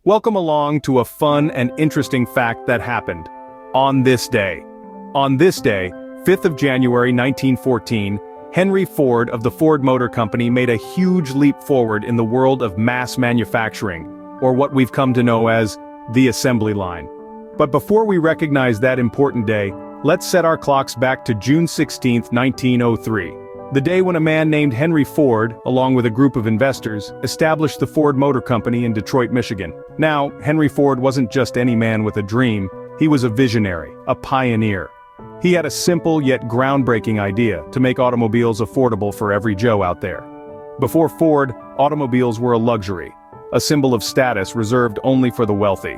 Welcome along to a fun and interesting fact that happened. On this day, 5th of January 1914, Henry Ford of the Ford Motor Company made a huge leap forward in the world of mass manufacturing, or what we've come to know as the assembly line. But before we recognize that important day, let's set our clocks back to June 16, 1903. The day when a man named Henry Ford, along with a group of investors, established the Ford Motor Company in Detroit, Michigan. Now, Henry Ford wasn't just any man with a dream, he was a visionary, a pioneer. He had a simple yet groundbreaking idea to make automobiles affordable for every Joe out there. Before Ford, automobiles were a luxury, a symbol of status reserved only for the wealthy.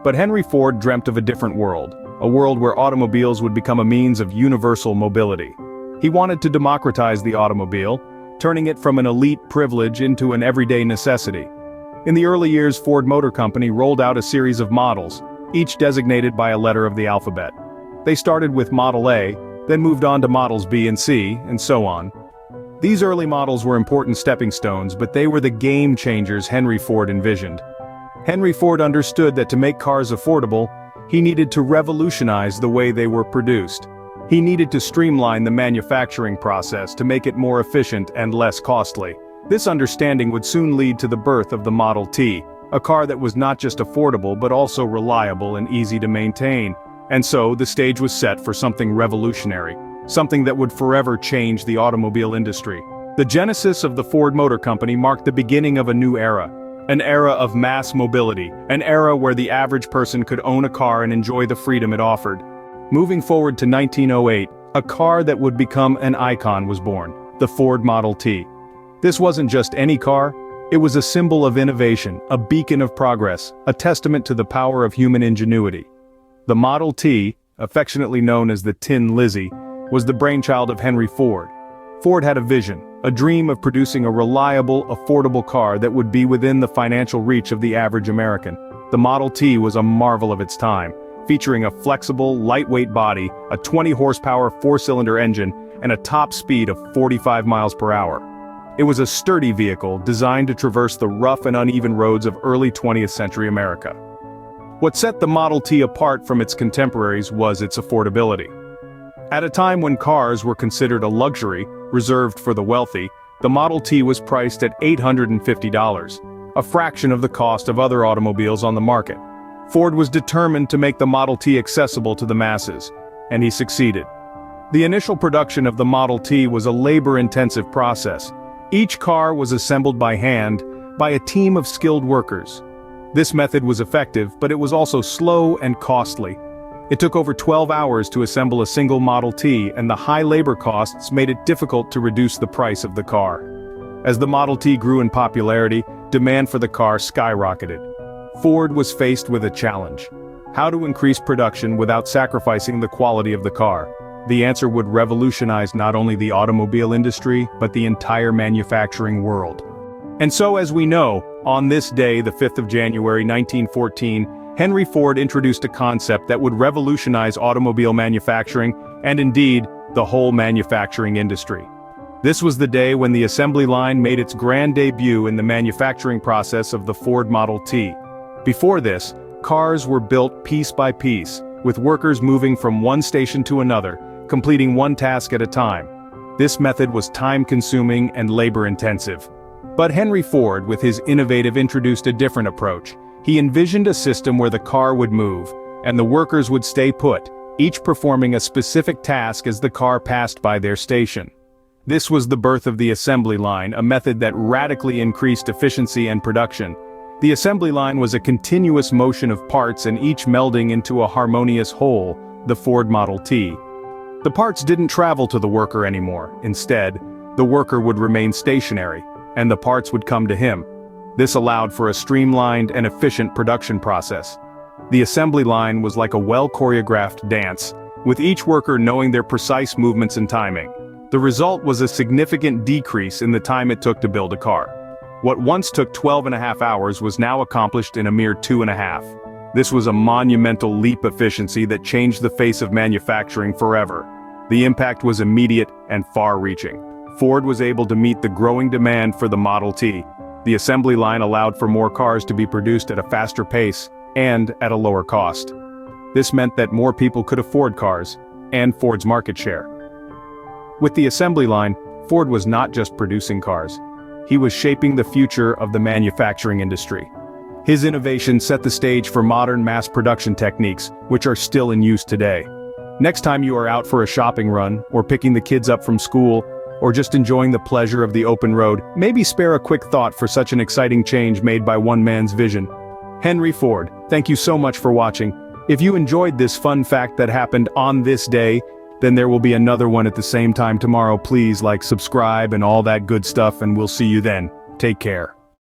But Henry Ford dreamt of a different world, a world where automobiles would become a means of universal mobility. He wanted to democratize the automobile, turning it from an elite privilege into an everyday necessity. In the early years, Ford Motor Company rolled out a series of models, each designated by a letter of the alphabet. They started with Model A, then moved on to Models B and C, and so on. These early models were important stepping stones, but they were the game changers Henry Ford envisioned. Henry Ford understood that to make cars affordable, he needed to revolutionize the way they were produced. He needed to streamline the manufacturing process to make it more efficient and less costly. This understanding would soon lead to the birth of the Model T, a car that was not just affordable but also reliable and easy to maintain. And so, the stage was set for something revolutionary, something that would forever change the automobile industry. The genesis of the Ford Motor Company marked the beginning of a new era. An era of mass mobility, an era where the average person could own a car and enjoy the freedom it offered. Moving forward to 1908, a car that would become an icon was born, the Ford Model T. This wasn't just any car, it was a symbol of innovation, a beacon of progress, a testament to the power of human ingenuity. The Model T, affectionately known as the Tin Lizzie, was the brainchild of Henry Ford. Ford had a vision, a dream of producing a reliable, affordable car that would be within the financial reach of the average American. The Model T was a marvel of its time, featuring a flexible, lightweight body, a 20-horsepower four-cylinder engine, and a top speed of 45 miles per hour. It was a sturdy vehicle designed to traverse the rough and uneven roads of early 20th century America. What set the Model T apart from its contemporaries was its affordability. At a time when cars were considered a luxury, reserved for the wealthy, the Model T was priced at $850, a fraction of the cost of other automobiles on the market. Ford was determined to make the Model T accessible to the masses, and he succeeded. The initial production of the Model T was a labor-intensive process. Each car was assembled by hand, by a team of skilled workers. This method was effective, but it was also slow and costly. It took over 12 hours to assemble a single Model T, and the high labor costs made it difficult to reduce the price of the car. As the Model T grew in popularity, demand for the car skyrocketed. Ford was faced with a challenge: how to increase production without sacrificing the quality of the car. The answer would revolutionize not only the automobile industry, but the entire manufacturing world. And so, as we know, on this day, the 5th of January 1914, Henry Ford introduced a concept that would revolutionize automobile manufacturing, and indeed, the whole manufacturing industry. This was the day when the assembly line made its grand debut in the manufacturing process of the Ford Model T. Before this, cars were built piece by piece, with workers moving from one station to another, completing one task at a time. This method was time-consuming and labor-intensive. But Henry Ford, with his innovative, introduced a different approach. He envisioned a system where the car would move, and the workers would stay put, each performing a specific task as the car passed by their station. This was the birth of the assembly line, a method that radically increased efficiency and production. The assembly line was a continuous motion of parts and each melding into a harmonious whole, the Ford Model T. The parts didn't travel to the worker anymore. Instead, the worker would remain stationary, and the parts would come to him. This allowed for a streamlined and efficient production process. The assembly line was like a well-choreographed dance, with each worker knowing their precise movements and timing. The result was a significant decrease in the time it took to build a car. What once took 12.5 hours was now accomplished in a mere 2.5. This was a monumental leap efficiency that changed the face of manufacturing forever. The impact was immediate and far-reaching. Ford was able to meet the growing demand for the Model T. The assembly line allowed for more cars to be produced at a faster pace and at a lower cost. This meant that more people could afford cars, and Ford's market share. With the assembly line, Ford was not just producing cars. He was shaping the future of the manufacturing industry. His innovation set the stage for modern mass production techniques, which are still in use today. Next time you are out for a shopping run, or picking the kids up from school, or just enjoying the pleasure of the open road, maybe spare a quick thought for such an exciting change made by one man's vision. Henry Ford, thank you so much for watching. If you enjoyed this fun fact that happened on this day, then there will be another one at the same time tomorrow. Please like, subscribe, and all that good stuff, and we'll see you then. Take care.